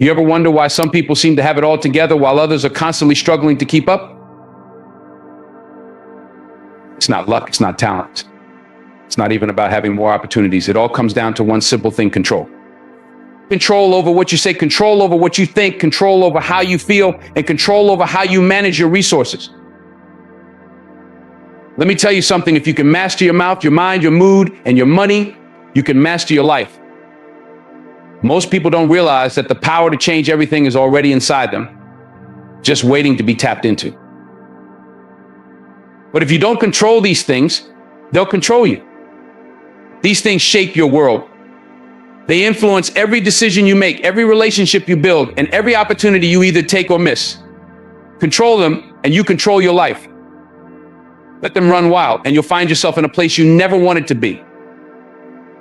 You ever wonder why some people seem to have it all together while others are constantly struggling to keep up? It's not luck, it's not talent. It's not even about having more opportunities. It all comes down to one simple thing: control. Control over what you say, control over what you think, control over how you feel, and control over how you manage your resources. Let me tell you something: if you can master your mouth, your mind, your mood, and your money, you can master your life. Most people don't realize that the power to change everything is already inside them, just waiting to be tapped into. But if you don't control these things, they'll control you. These things shape your world. They influence every decision you make, every relationship you build, and every opportunity you either take or miss. Control them, and you control your life. Let them run wild, and you'll find yourself in a place you never wanted to be.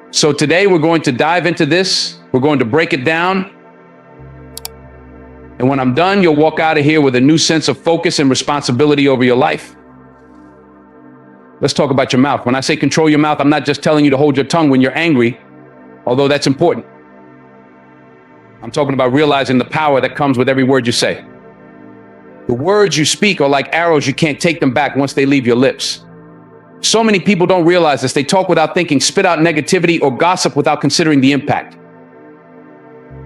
So today we're going to dive into this. We're going to break it down. And when I'm done, you'll walk out of here with a new sense of focus and responsibility over your life. Let's talk about your mouth. When I say control your mouth, I'm not just telling you to hold your tongue when you're angry, although that's important. I'm talking about realizing the power that comes with every word you say. The words you speak are like arrows. You can't take them back once they leave your lips. So many people don't realize this. They talk without thinking, spit out negativity, or gossip without considering the impact.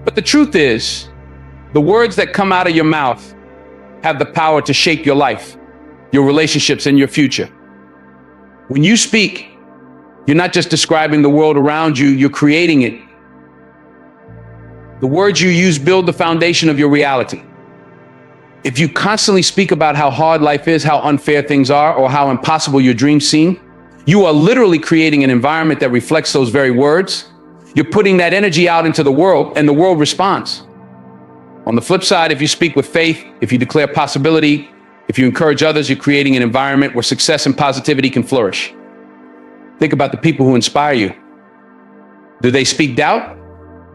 But the truth is, the words that come out of your mouth have the power to shape your life, your relationships, and your future. When you speak, you're not just describing the world around you, you're creating it. The words you use build the foundation of your reality. If you constantly speak about how hard life is, how unfair things are, or how impossible your dreams seem, you are literally creating an environment that reflects those very words. You're putting that energy out into the world, and the world responds. On the flip side, if you speak with faith, if you declare possibility, if you encourage others, you're creating an environment where success and positivity can flourish. Think about the people who inspire you. Do they speak doubt?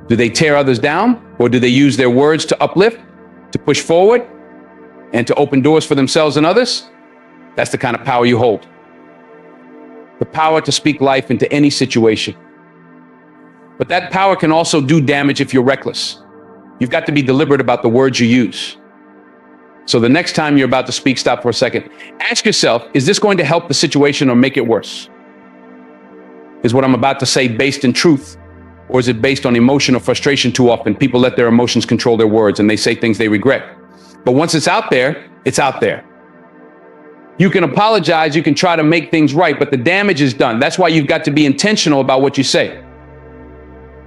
Do they tear others down? Or do they use their words to uplift, to push forward, and to open doors for themselves and others? That's the kind of power you hold. The power to speak life into any situation. But that power can also do damage if you're reckless. You've got to be deliberate about the words you use. So the next time you're about to speak, stop for a second. Ask yourself, is this going to help the situation or make it worse? Is what I'm about to say based in truth? Or is it based on emotion or frustration? Too often, people let their emotions control their words and they say things they regret. But once it's out there, it's out there. You can apologize, you can try to make things right, but the damage is done. That's why you've got to be intentional about what you say.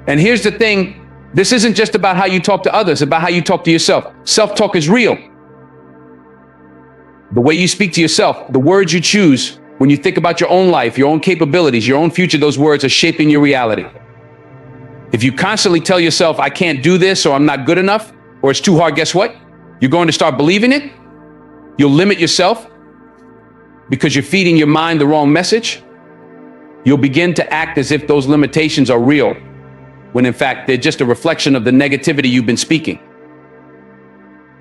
And here's the thing, this isn't just about how you talk to others, it's about how you talk to yourself. Self-talk is real. The way you speak to yourself, the words you choose, when you think about your own life, your own capabilities, your own future, those words are shaping your reality. If you constantly tell yourself, I can't do this, or I'm not good enough, or it's too hard, guess what? You're going to start believing it. You'll limit yourself because you're feeding your mind the wrong message. You'll begin to act as if those limitations are real, when in fact, they're just a reflection of the negativity you've been speaking.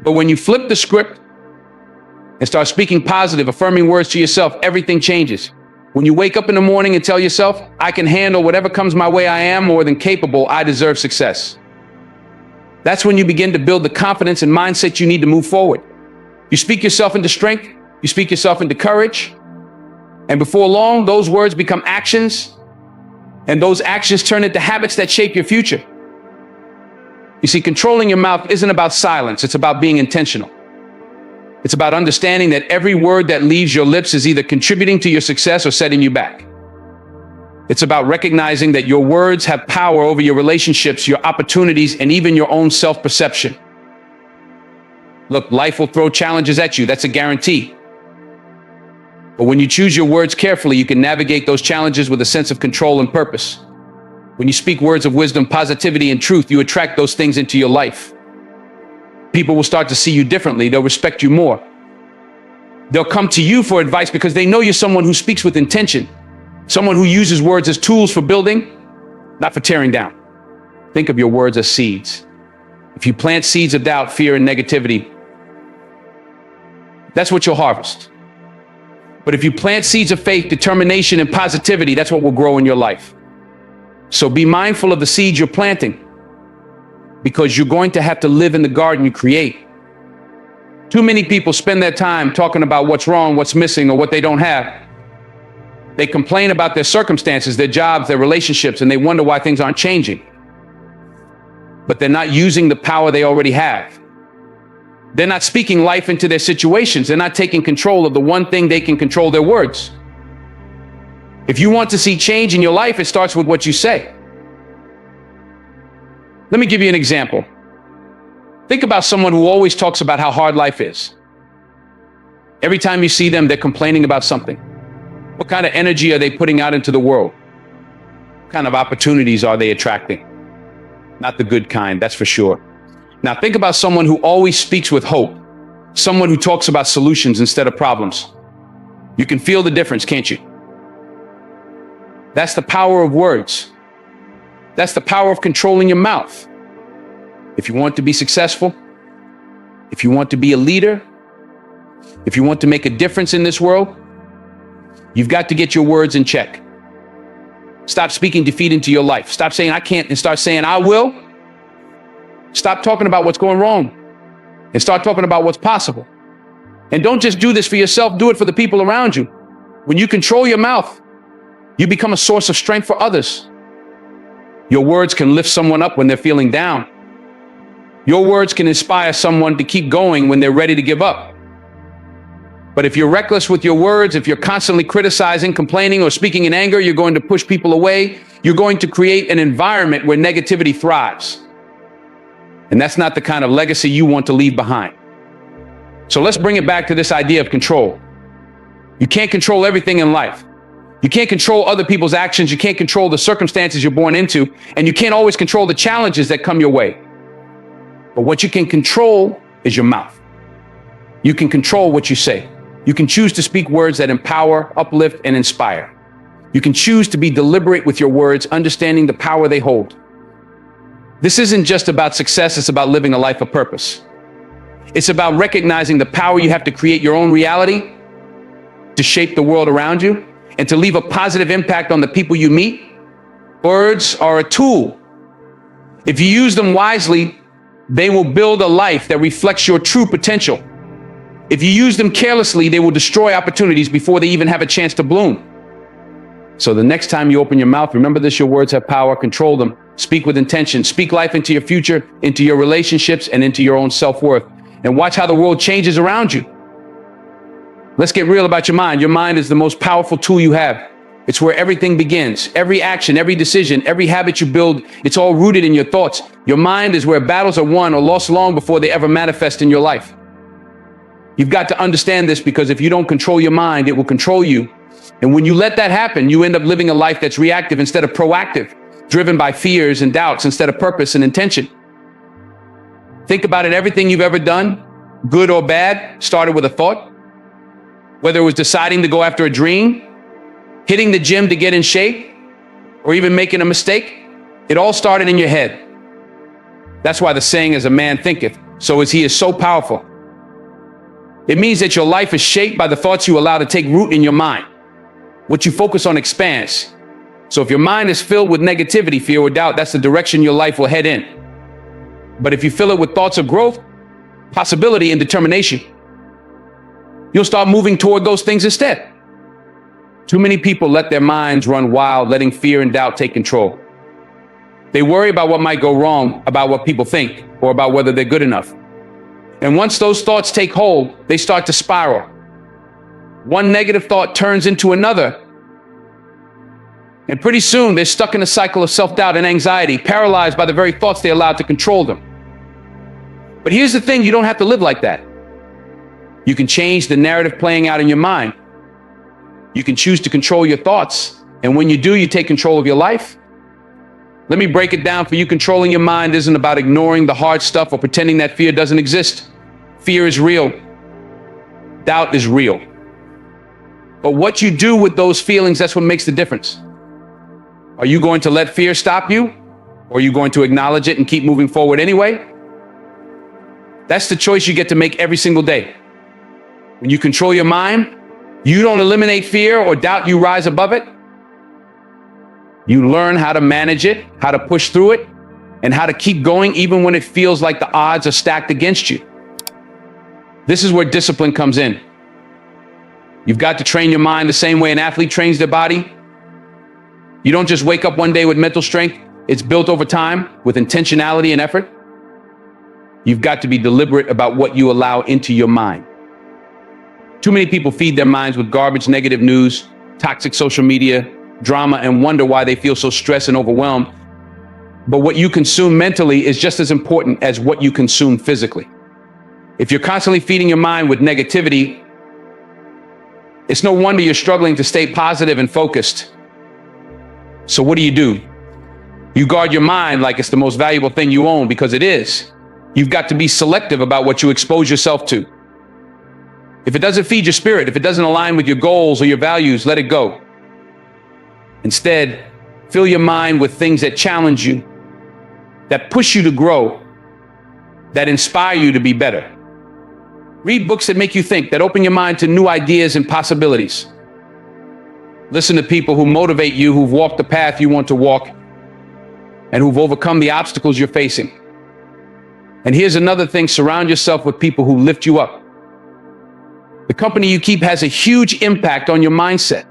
But when you flip the script and start speaking positive, affirming words to yourself, everything changes. When you wake up in the morning and tell yourself, I can handle whatever comes my way, I am more than capable, I deserve success. That's when you begin to build the confidence and mindset you need to move forward. You speak yourself into strength, you speak yourself into courage, and before long, those words become actions, and those actions turn into habits that shape your future. You see, controlling your mouth isn't about silence, it's about being intentional. It's about understanding that every word that leaves your lips is either contributing to your success or setting you back. It's about recognizing that your words have power over your relationships, your opportunities, and even your own self-perception. Look, life will throw challenges at you, that's a guarantee. But when you choose your words carefully, you can navigate those challenges with a sense of control and purpose. When you speak words of wisdom, positivity, and truth, you attract those things into your life. People will start to see you differently. They'll respect you more. They'll come to you for advice because they know you're someone who speaks with intention, someone who uses words as tools for building, not for tearing down. Think of your words as seeds. If you plant seeds of doubt, fear, and negativity, that's what you'll harvest. But if you plant seeds of faith, determination, and positivity, that's what will grow in your life. So be mindful of the seeds you're planting. because you're going to have to live in the garden you create. Too many people spend their time talking about what's wrong, what's missing, or what they don't have. They complain about their circumstances, their jobs, their relationships, and they wonder why things aren't changing. But they're not using the power they already have. They're not speaking life into their situations. They're not taking control of the one thing they can control: their words. If you want to see change in your life, it starts with what you say. Let me give you an example. Think about someone who always talks about how hard life is. Every time you see them, they're complaining about something. What kind of energy are they putting out into the world? What kind of opportunities are they attracting? Not the good kind, that's for sure. Now think about someone who always speaks with hope. Someone who talks about solutions instead of problems. You can feel the difference, can't you? That's the power of words. That's the power of controlling your mouth. If you want to be successful, if you want to be a leader, if you want to make a difference in this world, you've got to get your words in check. Stop speaking defeat into your life. Stop saying I can't and start saying I will. Stop talking about what's going wrong and start talking about what's possible. And don't just do this for yourself, do it for the people around you. When you control your mouth, you become a source of strength for others. Your words can lift someone up when they're feeling down. Your words can inspire someone to keep going when they're ready to give up. But if you're reckless with your words, if you're constantly criticizing, complaining, or speaking in anger, you're going to push people away. You're going to create an environment where negativity thrives. And that's not the kind of legacy you want to leave behind. So let's bring it back to this idea of control. You can't control everything in life. You can't control other people's actions. You can't control the circumstances you're born into. And you can't always control the challenges that come your way. But what you can control is your mouth. You can control what you say. You can choose to speak words that empower, uplift, and inspire. You can choose to be deliberate with your words, understanding the power they hold. This isn't just about success, it's about living a life of purpose. It's about recognizing the power you have to create your own reality, to shape the world around you, and to leave a positive impact on the people you meet. Words are a tool. If you use them wisely, they will build a life that reflects your true potential. If you use them carelessly, they will destroy opportunities before they even have a chance to bloom. So the next time you open your mouth, remember this: your words have power. Control them. Speak with intention. Speak life into your future, into your relationships, and into your own self-worth. And watch how the world changes around you. Let's get real about your mind. Your mind is the most powerful tool you have. It's where everything begins. Every action, every decision, every habit you build, it's all rooted in your thoughts. Your mind is where battles are won or lost long before they ever manifest in your life. You've got to understand this, because if you don't control your mind, it will control you. And when you let that happen, you end up living a life that's reactive instead of proactive, driven by fears and doubts instead of purpose and intention. Think about it. Everything you've ever done, good or bad, started with a thought. Whether it was deciding to go after a dream, hitting the gym to get in shape, or even making a mistake, it all started in your head. That's why the saying, "As a man thinketh, so is he," is so powerful. It means that your life is shaped by the thoughts you allow to take root in your mind. What you focus on expands. So if your mind is filled with negativity, fear, or doubt, that's the direction your life will head in. But if you fill it with thoughts of growth, possibility, and determination, you'll start moving toward those things instead. Too many people let their minds run wild, letting fear and doubt take control. They worry about what might go wrong, about what people think, or about whether they're good enough. And once those thoughts take hold, they start to spiral. One negative thought turns into another. And pretty soon they're stuck in a cycle of self-doubt and anxiety, paralyzed by the very thoughts they allowed to control them. But here's the thing: you don't have to live like that. You can change the narrative playing out in your mind. You can choose to control your thoughts. And when you do, you take control of your life. Let me break it down for you. Controlling your mind isn't about ignoring the hard stuff or pretending that fear doesn't exist. Fear is real. Doubt is real. But what you do with those feelings, that's what makes the difference. Are you going to let fear stop you? Or are you going to acknowledge it and keep moving forward anyway? That's the choice you get to make every single day. When you control your mind, you don't eliminate fear or doubt, you rise above it. You learn how to manage it, how to push through it, and how to keep going even when it feels like the odds are stacked against you. This is where discipline comes in. You've got to train your mind the same way an athlete trains their body. You don't just wake up one day with mental strength. It's built over time with intentionality and effort. You've got to be deliberate about what you allow into your mind. Too many people feed their minds with garbage, negative news, toxic social media, drama, and wonder why they feel so stressed and overwhelmed. But what you consume mentally is just as important as what you consume physically. If you're constantly feeding your mind with negativity, it's no wonder you're struggling to stay positive and focused. So what do? You guard your mind like it's the most valuable thing you own, because it is. You've got to be selective about what you expose yourself to. If it doesn't feed your spirit, if it doesn't align with your goals or your values, let it go. Instead, fill your mind with things that challenge you, that push you to grow, that inspire you to be better. Read books that make you think, that open your mind to new ideas and possibilities. Listen to people who motivate you, who've walked the path you want to walk, and who've overcome the obstacles you're facing. And here's another thing: surround yourself with people who lift you up. The company you keep has a huge impact on your mindset.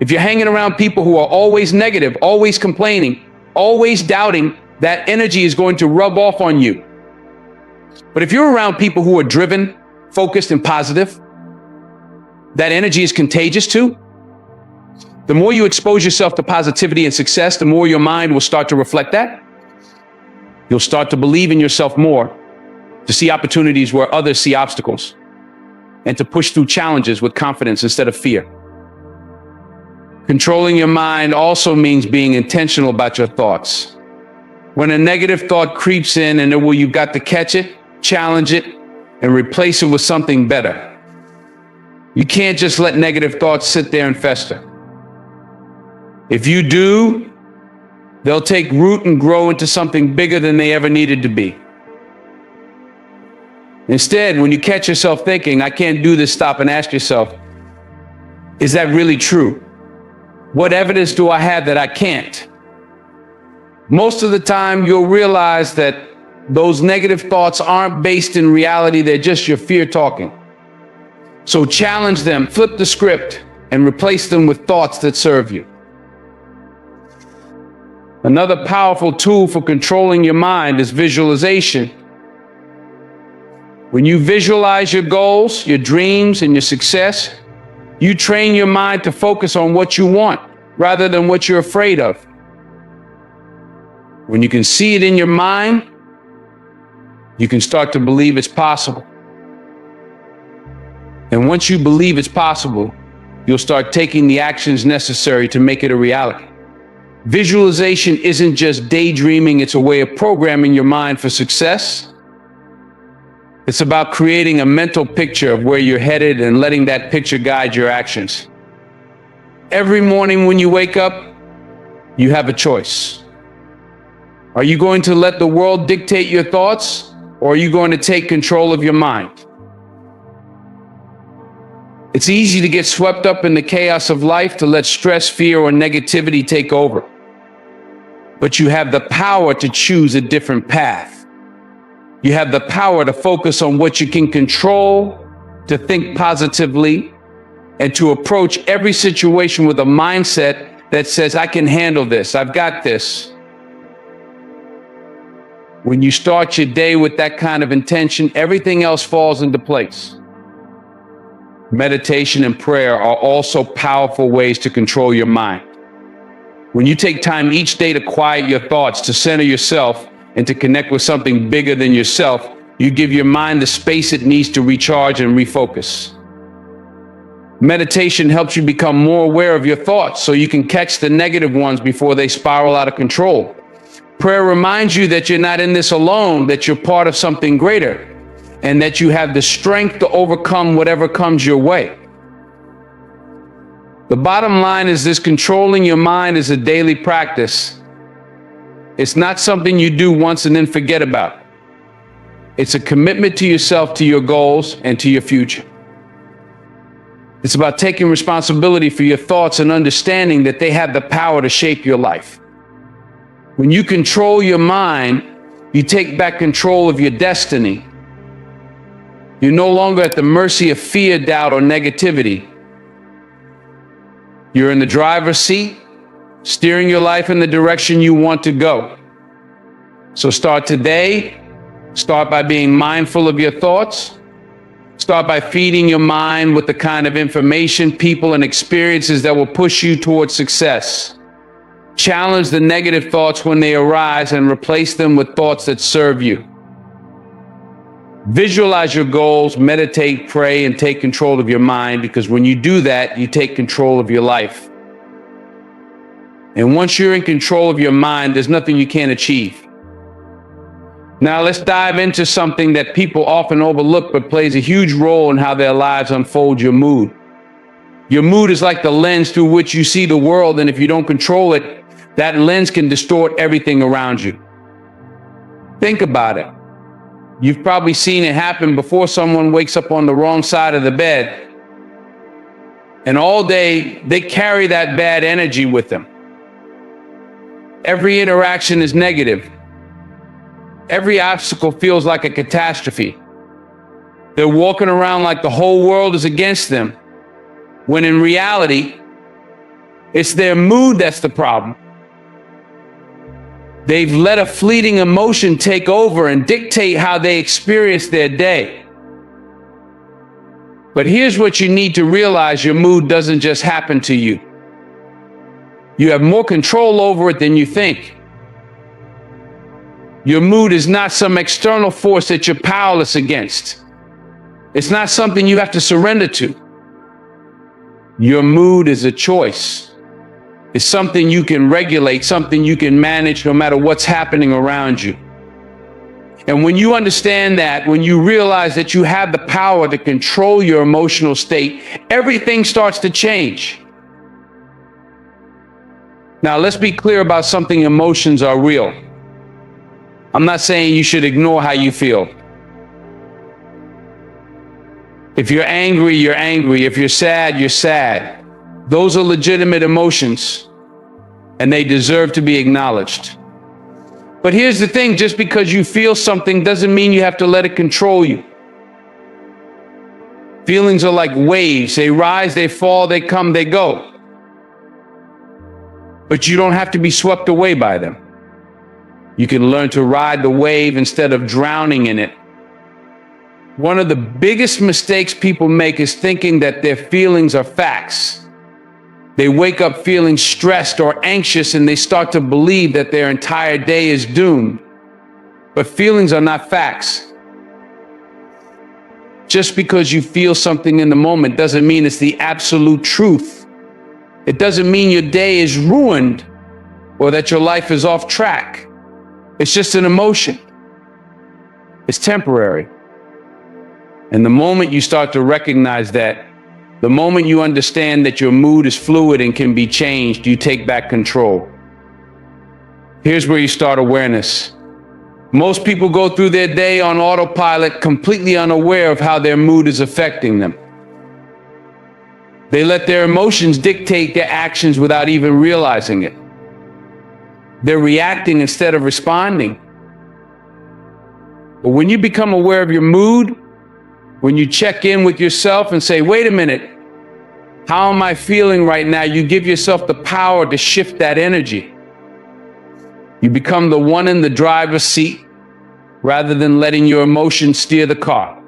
If you're hanging around people who are always negative, always complaining, always doubting, that energy is going to rub off on you. But if you're around people who are driven, focused, and positive, that energy is contagious too. The more you expose yourself to positivity and success, the more your mind will start to reflect that. You'll start to believe in yourself more, to see opportunities where others see obstacles, and to push through challenges with confidence instead of fear. Controlling your mind also means being intentional about your thoughts. When a negative thought creeps in, you've got to catch it, challenge it, and replace it with something better. You can't just let negative thoughts sit there and fester. If you do, they'll take root and grow into something bigger than they ever needed to be. Instead, when you catch yourself thinking, "I can't do this," stop and ask yourself, is that really true? What evidence do I have that I can't? Most of the time, you'll realize that those negative thoughts aren't based in reality. They're just your fear talking. So challenge them, flip the script, and replace them with thoughts that serve you. Another powerful tool for controlling your mind is visualization. When you visualize your goals, your dreams, and your success, you train your mind to focus on what you want rather than what you're afraid of. When you can see it in your mind, you can start to believe it's possible. And once you believe it's possible, you'll start taking the actions necessary to make it a reality. Visualization isn't just daydreaming, it's a way of programming your mind for success. It's about creating a mental picture of where you're headed and letting that picture guide your actions. Every morning when you wake up, you have a choice. Are you going to let the world dictate your thoughts, or are you going to take control of your mind? It's easy to get swept up in the chaos of life, to let stress, fear, or negativity take over. But you have the power to choose a different path. You have the power to focus on what you can control, to think positively, and to approach every situation with a mindset that says, "I can handle this, I've got this." When you start your day with that kind of intention, everything else falls into place. Meditation and prayer are also powerful ways to control your mind. When you take time each day to quiet your thoughts, to center yourself, and to connect with something bigger than yourself, you give your mind the space it needs to recharge and refocus. Meditation helps you become more aware of your thoughts so you can catch the negative ones before they spiral out of control. Prayer reminds you that you're not in this alone, that you're part of something greater, and that you have the strength to overcome whatever comes your way. The bottom line is this: controlling your mind is a daily practice. It's not something you do once and then forget about. It's a commitment to yourself, to your goals, and to your future. It's about taking responsibility for your thoughts and understanding that they have the power to shape your life. When you control your mind, you take back control of your destiny. You're no longer at the mercy of fear, doubt, or negativity. You're in the driver's seat, steering your life in the direction you want to go. So start today. Start by being mindful of your thoughts. Start by feeding your mind with the kind of information, people, and experiences that will push you towards success. Challenge the negative thoughts when they arise and replace them with thoughts that serve you. Visualize your goals, meditate, pray, and take control of your mind, because when you do that, you take control of your life. And once you're in control of your mind, there's nothing you can't achieve. Now let's dive into something that people often overlook but plays a huge role in how their lives unfold: your mood. Your mood is like the lens through which you see the world, and if you don't control it, that lens can distort everything around you. Think about it. You've probably seen it happen before. Someone wakes up on the wrong side of the bed, and all day they carry that bad energy with them. Every interaction is negative. Every obstacle feels like a catastrophe. They're walking around like the whole world is against them, when in reality, it's their mood that's the problem. They've let a fleeting emotion take over and dictate how they experience their day. But here's what you need to realize: your mood doesn't just happen to you. You have more control over it than you think. Your mood is not some external force that you're powerless against. It's not something you have to surrender to. Your mood is a choice. It's something you can regulate, something you can manage no matter what's happening around you. And when you understand that, when you realize that you have the power to control your emotional state, everything starts to change. Now, let's be clear about something: emotions are real. I'm not saying you should ignore how you feel. If you're angry, you're angry. If you're sad, you're sad. Those are legitimate emotions, and they deserve to be acknowledged. But here's the thing: just because you feel something doesn't mean you have to let it control you. Feelings are like waves. They rise, they fall, they come, they go. But you don't have to be swept away by them. You can learn to ride the wave instead of drowning in it. One of the biggest mistakes people make is thinking that their feelings are facts. They wake up feeling stressed or anxious, and they start to believe that their entire day is doomed. But feelings are not facts. Just because you feel something in the moment doesn't mean it's the absolute truth. It doesn't mean your day is ruined or that your life is off track. It's just an emotion. It's temporary. And the moment you start to recognize that, the moment you understand that your mood is fluid and can be changed, you take back control. Here's where you start awareness. Most people go through their day on autopilot, completely unaware of how their mood is affecting them. They let their emotions dictate their actions without even realizing it. They're reacting instead of responding. But when you become aware of your mood, when you check in with yourself and say, wait a minute, how am I feeling right now? You give yourself the power to shift that energy. You become the one in the driver's seat rather than letting your emotions steer the car.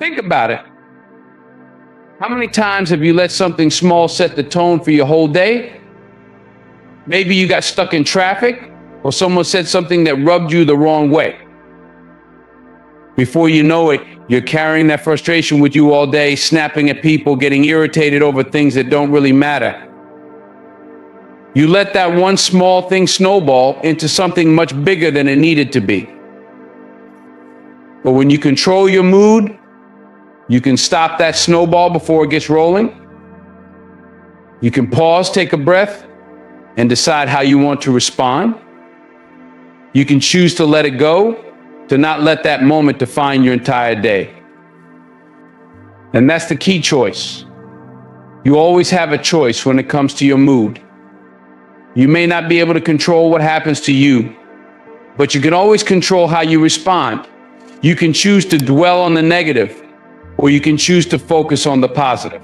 Think about it. How many times have you let something small set the tone for your whole day? Maybe you got stuck in traffic, or someone said something that rubbed you the wrong way. Before you know it, you're carrying that frustration with you all day, snapping at people, getting irritated over things that don't really matter. You let that one small thing snowball into something much bigger than it needed to be. But when you control your mood, you can stop that snowball before it gets rolling. You can pause, take a breath, and decide how you want to respond. You can choose to let it go, to not let that moment define your entire day. And that's the key choice. You always have a choice when it comes to your mood. You may not be able to control what happens to you, but you can always control how you respond. You can choose to dwell on the negative, or you can choose to focus on the positive.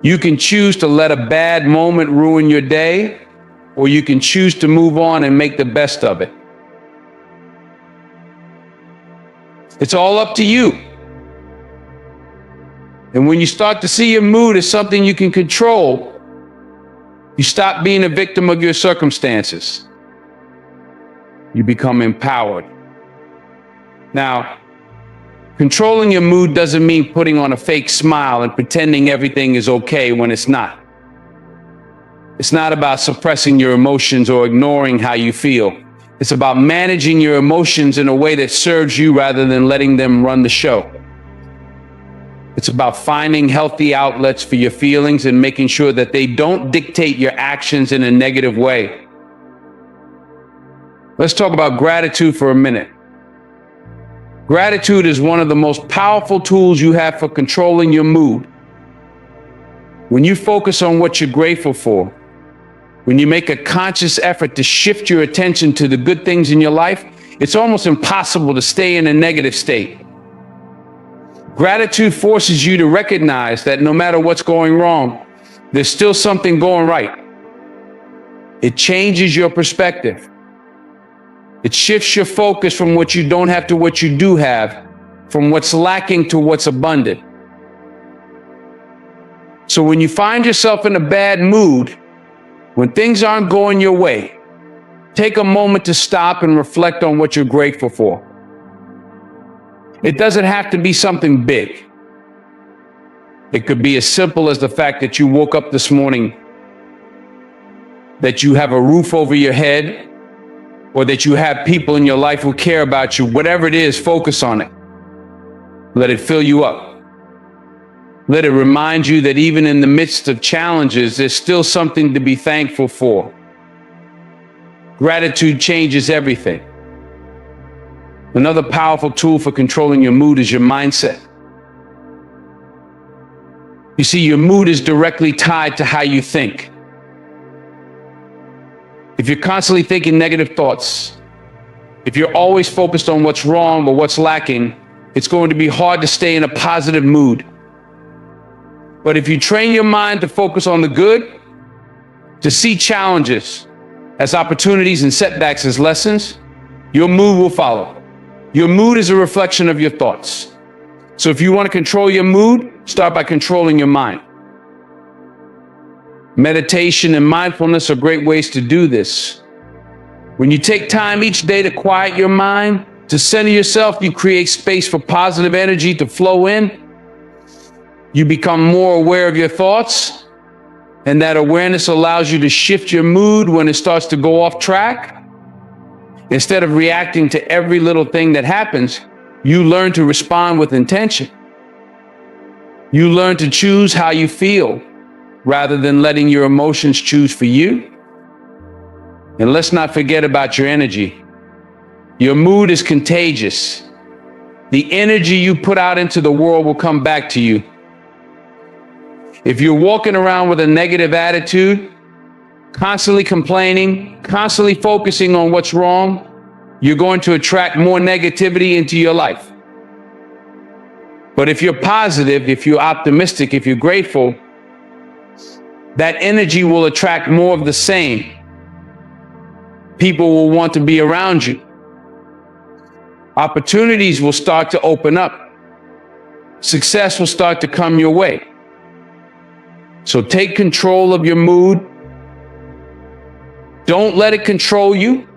You can choose to let a bad moment ruin your day, or you can choose to move on and make the best of it. It's all up to you. And when you start to see your mood as something you can control, you stop being a victim of your circumstances. You become empowered. Now, controlling your mood doesn't mean putting on a fake smile and pretending everything is okay when it's not. It's not about suppressing your emotions or ignoring how you feel. It's about managing your emotions in a way that serves you rather than letting them run the show. It's about finding healthy outlets for your feelings and making sure that they don't dictate your actions in a negative way. Let's talk about gratitude for a minute. Gratitude is one of the most powerful tools you have for controlling your mood. When you focus on what you're grateful for, when you make a conscious effort to shift your attention to the good things in your life, it's almost impossible to stay in a negative state. Gratitude forces you to recognize that no matter what's going wrong, there's still something going right. It changes your perspective. It shifts your focus from what you don't have to what you do have, from what's lacking to what's abundant. So when you find yourself in a bad mood, when things aren't going your way, take a moment to stop and reflect on what you're grateful for. It doesn't have to be something big. It could be as simple as the fact that you woke up this morning, that you have a roof over your head, or that you have people in your life who care about you. Whatever it is, focus on it. Let it fill you up. Let it remind you that even in the midst of challenges, there's still something to be thankful for. Gratitude changes everything. Another powerful tool for controlling your mood is your mindset. You see, your mood is directly tied to how you think. If you're constantly thinking negative thoughts, if you're always focused on what's wrong or what's lacking, it's going to be hard to stay in a positive mood. But if you train your mind to focus on the good, to see challenges as opportunities and setbacks as lessons, your mood will follow. Your mood is a reflection of your thoughts. So if you want to control your mood, start by controlling your mind. Meditation and mindfulness are great ways to do this. When you take time each day to quiet your mind, to center yourself, you create space for positive energy to flow in. You become more aware of your thoughts, and that awareness allows you to shift your mood when it starts to go off track. Instead of reacting to every little thing that happens, you learn to respond with intention. You learn to choose how you feel rather than letting your emotions choose for you. And let's not forget about your energy. Your mood is contagious. The energy you put out into the world will come back to you. If you're walking around with a negative attitude, constantly complaining, constantly focusing on what's wrong, you're going to attract more negativity into your life. But if you're positive, if you're optimistic, if you're grateful, that energy will attract more of the same. People will want to be around you. Opportunities will start to open up. Success will start to come your way. So take control of your mood. Don't let it control you.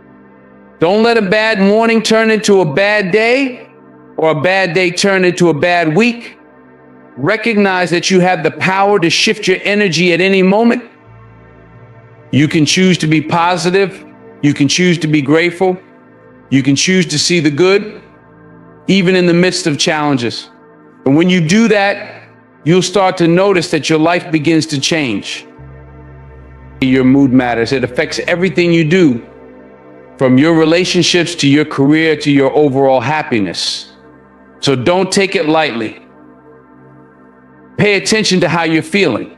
Don't let a bad morning turn into a bad day, or a bad day turn into a bad week. Recognize that you have the power to shift your energy at any moment. You can choose to be positive. You can choose to be grateful. You can choose to see the good, even in the midst of challenges. And when you do that, you'll start to notice that your life begins to change. Your mood matters. It affects everything you do, from your relationships to your career to your overall happiness. So don't take it lightly. Pay attention to how you're feeling.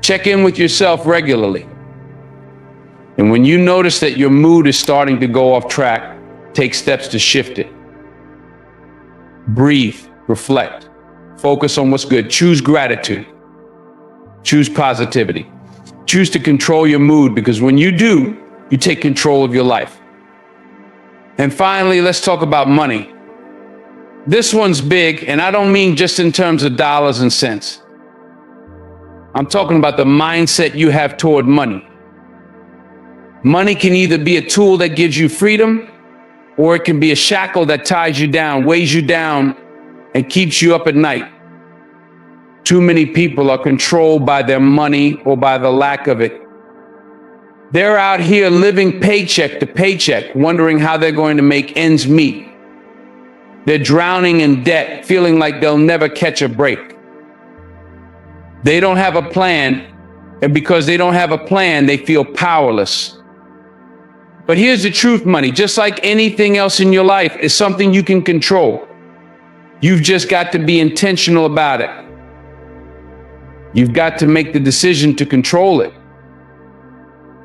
Check in with yourself regularly. And when you notice that your mood is starting to go off track, take steps to shift it. Breathe, reflect, focus on what's good. Choose gratitude. Choose positivity. Choose to control your mood, because when you do, you take control of your life. And finally, let's talk about money. This one's big, and I don't mean just in terms of dollars and cents. I'm talking about the mindset you have toward money. Money can either be a tool that gives you freedom, or it can be a shackle that ties you down, weighs you down, and keeps you up at night. Too many people are controlled by their money or by the lack of it. They're out here living paycheck to paycheck, wondering how they're going to make ends meet. They're drowning in debt, feeling like they'll never catch a break. They don't have a plan, and because they don't have a plan, they feel powerless. But here's the truth, money, just like anything else in your life, is something you can control. You've just got to be intentional about it. You've got to make the decision to control it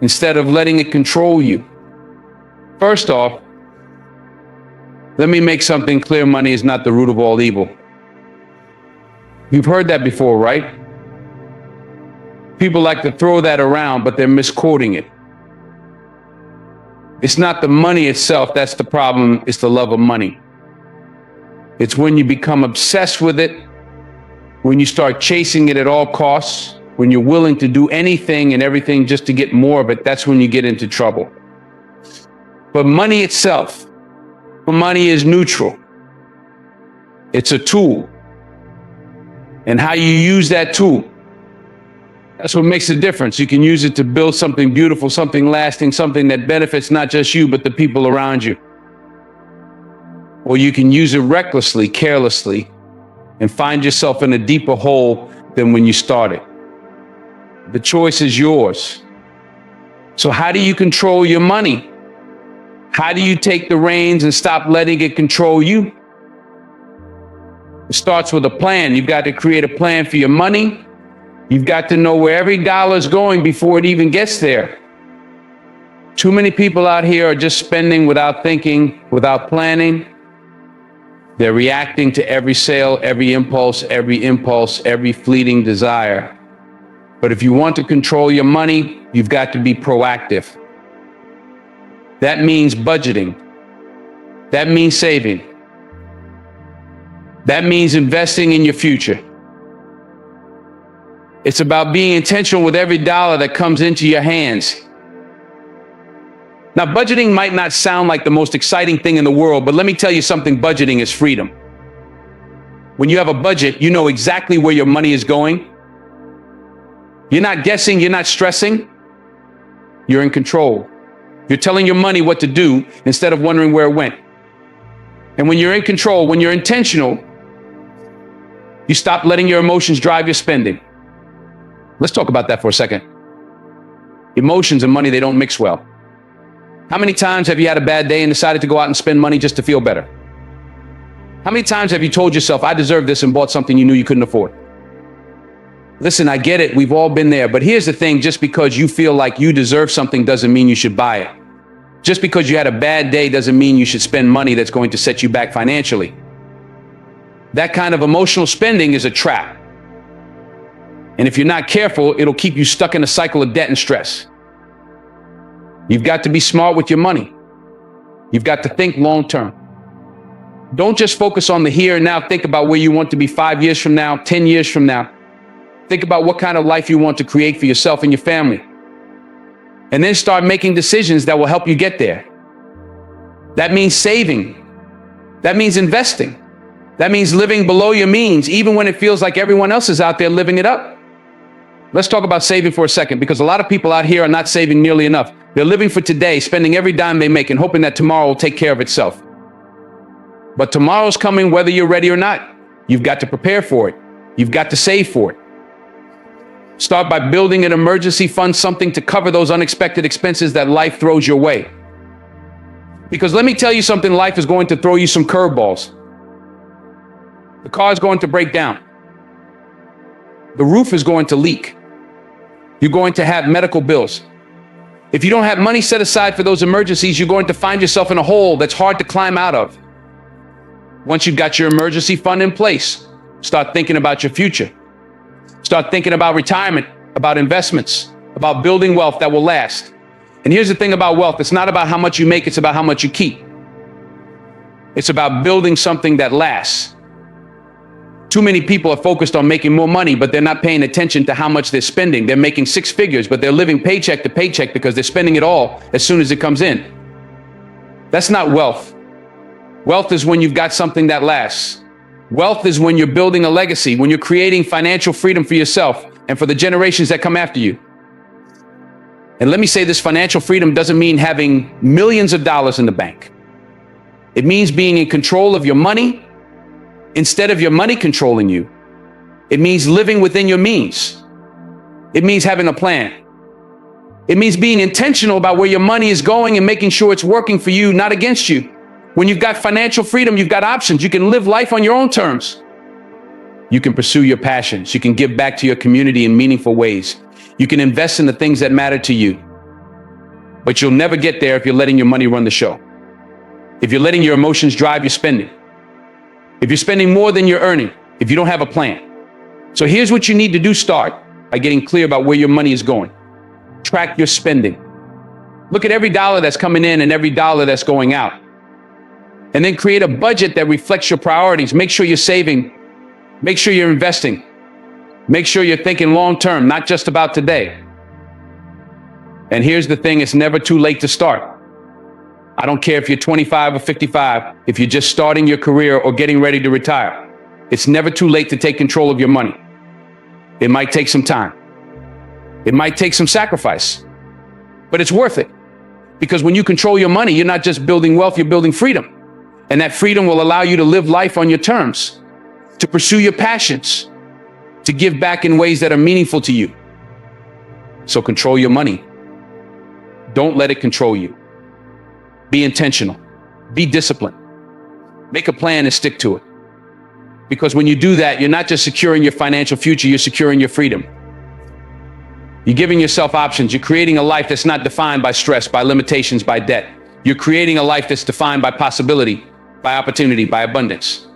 instead of letting it control you. First off, let me make something clear. Money is not the root of all evil. You've heard that before, right? People like to throw that around, but they're misquoting it. It's not the money itself that's the problem, it's the love of money. It's when you become obsessed with it, when you start chasing it at all costs, when you're willing to do anything and everything just to get more of it, that's when you get into trouble. But money itself, money is neutral. It's a tool. And how you use that tool, that's what makes a difference. You can use it to build something beautiful, something lasting, something that benefits not just you, but the people around you. Or you can use it recklessly, carelessly, and find yourself in a deeper hole than when you started. The choice is yours. So how do you control your money? How do you take the reins and stop letting it control you? It starts with a plan. You've got to create a plan for your money. You've got to know where every dollar is going before it even gets there. Too many people out here are just spending without thinking, without planning. They're reacting to every sale, every impulse, every fleeting desire. But if you want to control your money, you've got to be proactive. That means budgeting. That means saving. That means investing in your future. It's about being intentional with every dollar that comes into your hands. Now, budgeting might not sound like the most exciting thing in the world, but let me tell you something, budgeting is freedom. When you have a budget, you know exactly where your money is going. You're not guessing, you're not stressing. You're in control. You're telling your money what to do instead of wondering where it went. And when you're in control, when you're intentional, you stop letting your emotions drive your spending. Let's talk about that for a second. Emotions and money, they don't mix well. How many times have you had a bad day and decided to go out and spend money just to feel better? How many times have you told yourself, I deserve this, and bought something you knew you couldn't afford? Listen, I get it. We've all been there. But here's the thing. Just because you feel like you deserve something doesn't mean you should buy it. Just because you had a bad day doesn't mean you should spend money that's going to set you back financially. That kind of emotional spending is a trap. And if you're not careful, it'll keep you stuck in a cycle of debt and stress. You've got to be smart with your money. You've got to think long term. Don't just focus on the here and now. Think about where you want to be 5 years from now, 10 years from now. Think about what kind of life you want to create for yourself and your family. And then start making decisions that will help you get there. That means saving. That means investing. That means living below your means, even when it feels like everyone else is out there living it up. Let's talk about saving for a second, because a lot of people out here are not saving nearly enough. They're living for today, spending every dime they make and hoping that tomorrow will take care of itself. But tomorrow's coming whether you're ready or not. You've got to prepare for it. You've got to save for it. Start by building an emergency fund, something to cover those unexpected expenses that life throws your way. Because let me tell you something, life is going to throw you some curveballs. The car is going to break down. The roof is going to leak. You're going to have medical bills. If you don't have money set aside for those emergencies, you're going to find yourself in a hole that's hard to climb out of. Once you've got your emergency fund in place, start thinking about your future. Start thinking about retirement, about investments, about building wealth that will last. And here's the thing about wealth. It's not about how much you make, it's about how much you keep. It's about building something that lasts. Too many people are focused on making more money, but they're not paying attention to how much they're spending. They're making six figures, but they're living paycheck to paycheck because they're spending it all as soon as it comes in. That's not wealth. Wealth is when you've got something that lasts. Wealth is when you're building a legacy, when you're creating financial freedom for yourself and for the generations that come after you. And let me say this, financial freedom doesn't mean having millions of dollars in the bank. It means being in control of your money instead of your money controlling you. It means living within your means. It means having a plan. It means being intentional about where your money is going and making sure it's working for you, not against you. When you've got financial freedom, you've got options. You can live life on your own terms. You can pursue your passions. You can give back to your community in meaningful ways. You can invest in the things that matter to you. But you'll never get there if you're letting your money run the show. If you're letting your emotions drive your spending. If you're spending more than you're earning, if you don't have a plan. So here's what you need to do. Start by getting clear about where your money is going. Track your spending. Look at every dollar that's coming in and every dollar that's going out. And then create a budget that reflects your priorities. Make sure you're saving. Make sure you're investing. Make sure you're thinking long term, not just about today. And here's the thing, it's never too late to start. I don't care if you're 25 or 55, if you're just starting your career or getting ready to retire. It's never too late to take control of your money. It might take some time. It might take some sacrifice, but it's worth it. Because when you control your money, you're not just building wealth, you're building freedom. And that freedom will allow you to live life on your terms, to pursue your passions, to give back in ways that are meaningful to you. So control your money. Don't let it control you. Be intentional. Be disciplined. Make a plan and stick to it. Because when you do that, you're not just securing your financial future, you're securing your freedom. You're giving yourself options. You're creating a life that's not defined by stress, by limitations, by debt. You're creating a life that's defined by possibility, by opportunity, by abundance.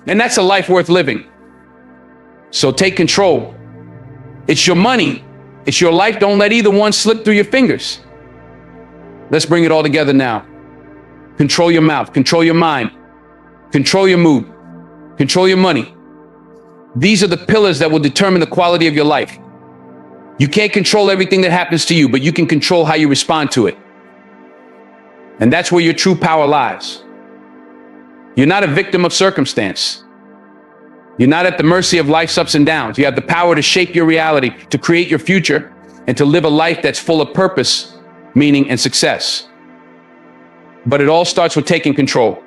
And that's a life worth living. So take control. It's your money. It's your life. Don't let either one slip through your fingers. Let's bring it all together now. Control your mouth, control your mind, control your mood, control your money. These are the pillars that will determine the quality of your life. You can't control everything that happens to you, but you can control how you respond to it. And that's where your true power lies. You're not a victim of circumstance. You're not at the mercy of life's ups and downs. You have the power to shape your reality, to create your future, and to live a life that's full of purpose, meaning, and success. But it all starts with taking control.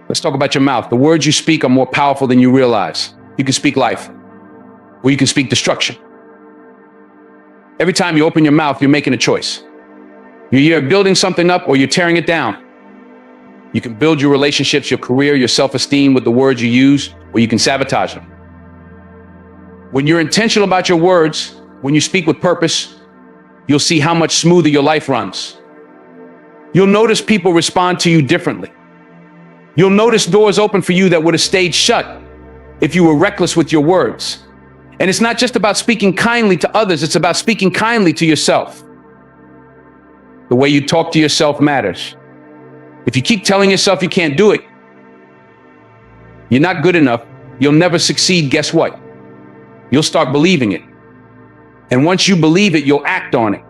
Let's talk about your mouth. The words you speak are more powerful than you realize. You can speak life, or you can speak destruction. Every time you open your mouth, you're making a choice. You're either building something up or you're tearing it down. You can build your relationships, your career, your self-esteem with the words you use, or you can sabotage them. When you're intentional about your words, when you speak with purpose, you'll see how much smoother your life runs. You'll notice people respond to you differently. You'll notice doors open for you that would have stayed shut if you were reckless with your words. And it's not just about speaking kindly to others, it's about speaking kindly to yourself. The way you talk to yourself matters. If you keep telling yourself you can't do it, you're not good enough, you'll never succeed, guess what? You'll start believing it. And once you believe it, you'll act on it.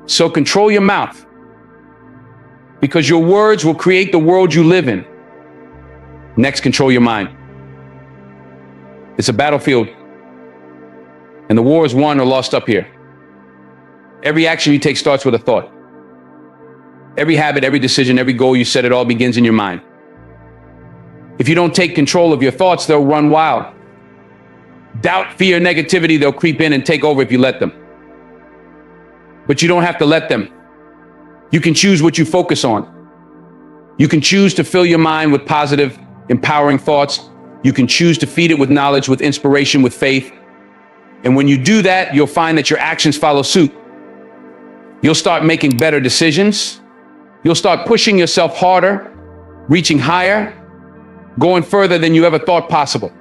So control your mouth, because your words will create the world you live in. Next, control your mind. It's a battlefield, and the war is won or lost up here. Every action you take starts with a thought. Every habit, every decision, every goal you set, it all begins in your mind. If you don't take control of your thoughts, they'll run wild. Doubt, fear, negativity, they'll creep in and take over if you let them. But you don't have to let them. You can choose what you focus on. You can choose to fill your mind with positive, empowering thoughts. You can choose to feed it with knowledge, with inspiration, with faith. And when you do that, you'll find that your actions follow suit. You'll start making better decisions. You'll start pushing yourself harder, reaching higher, going further than you ever thought possible.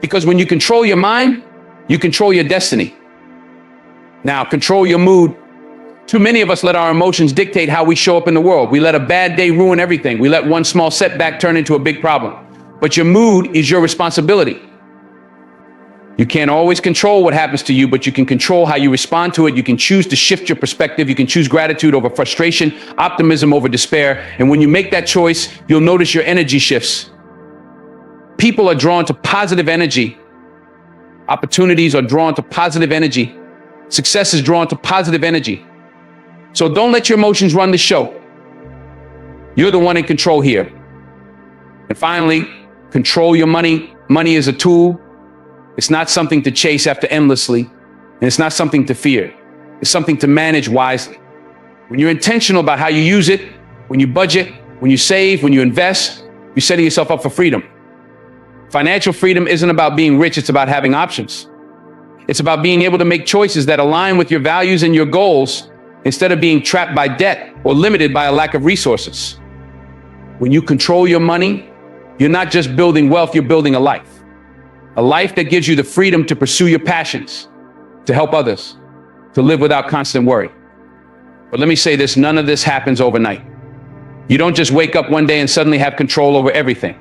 Because when you control your mind, you control your destiny. Now, control your mood. Too many of us let our emotions dictate how we show up in the world. We let a bad day ruin everything. We let one small setback turn into a big problem. But your mood is your responsibility. You can't always control what happens to you, but you can control how you respond to it. You can choose to shift your perspective. You can choose gratitude over frustration, optimism over despair. And when you make that choice, you'll notice your energy shifts. People are drawn to positive energy. Opportunities are drawn to positive energy. Success is drawn to positive energy. So don't let your emotions run the show. You're the one in control here. And finally, control your money. Money is a tool. It's not something to chase after endlessly, and it's not something to fear. It's something to manage wisely. When you're intentional about how you use it, when you budget, when you save, when you invest, you're setting yourself up for freedom. Financial freedom isn't about being rich, it's about having options. It's about being able to make choices that align with your values and your goals instead of being trapped by debt or limited by a lack of resources. When you control your money, you're not just building wealth, you're building a life. A life that gives you the freedom to pursue your passions, to help others, to live without constant worry. But let me say this, none of this happens overnight. You don't just wake up one day and suddenly have control over everything.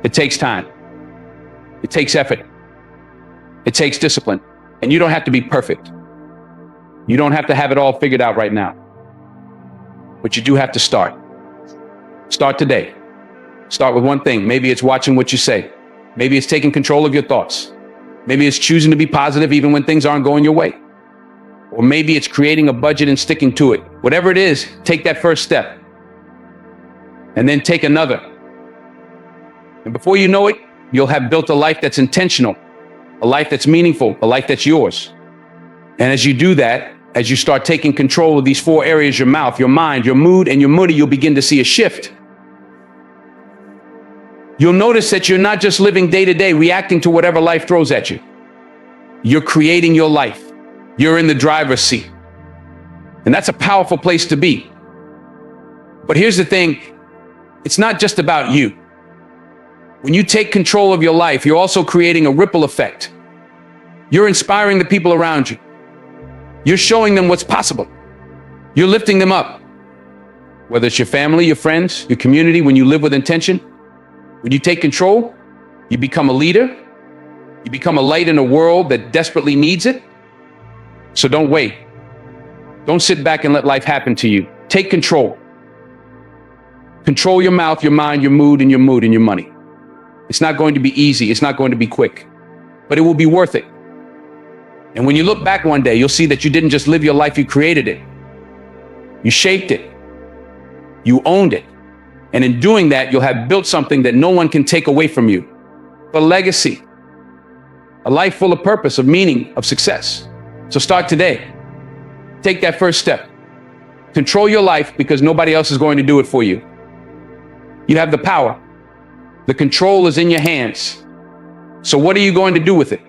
It takes time. It takes effort. It takes discipline. And you don't have to be perfect. You don't have to have it all figured out right now. But you do have to start. Start today. Start with one thing. Maybe it's watching what you say. Maybe it's taking control of your thoughts. Maybe it's choosing to be positive even when things aren't going your way. Or maybe it's creating a budget and sticking to it. Whatever it is, take that first step. And then take another. And before you know it, you'll have built a life that's intentional, a life that's meaningful, a life that's yours. And as you do that, as you start taking control of these 4 areas, your mouth, your mind, your mood, and your money, you'll begin to see a shift. You'll notice that you're not just living day to day, reacting to whatever life throws at you. You're creating your life. You're in the driver's seat. And that's a powerful place to be. But here's the thing, it's not just about you. When you take control of your life, you're also creating a ripple effect. You're inspiring the people around you. You're showing them what's possible. You're lifting them up. Whether it's your family, your friends, your community, when you live with intention, when you take control, you become a leader. You become a light in a world that desperately needs it. So don't wait. Don't sit back and let life happen to you. Take control. Control your mouth, your mind, your mood, and your money. It's not going to be easy. It's not going to be quick, but it will be worth it. And when you look back one day, you'll see that you didn't just live your life, you created it. You shaped it. You owned it. And in doing that, you'll have built something that no one can take away from you. A legacy, a life full of purpose, of meaning, of success. So start today. Take that first step. Control your life because nobody else is going to do it for you. You have the power. The control is in your hands. So what are you going to do with it?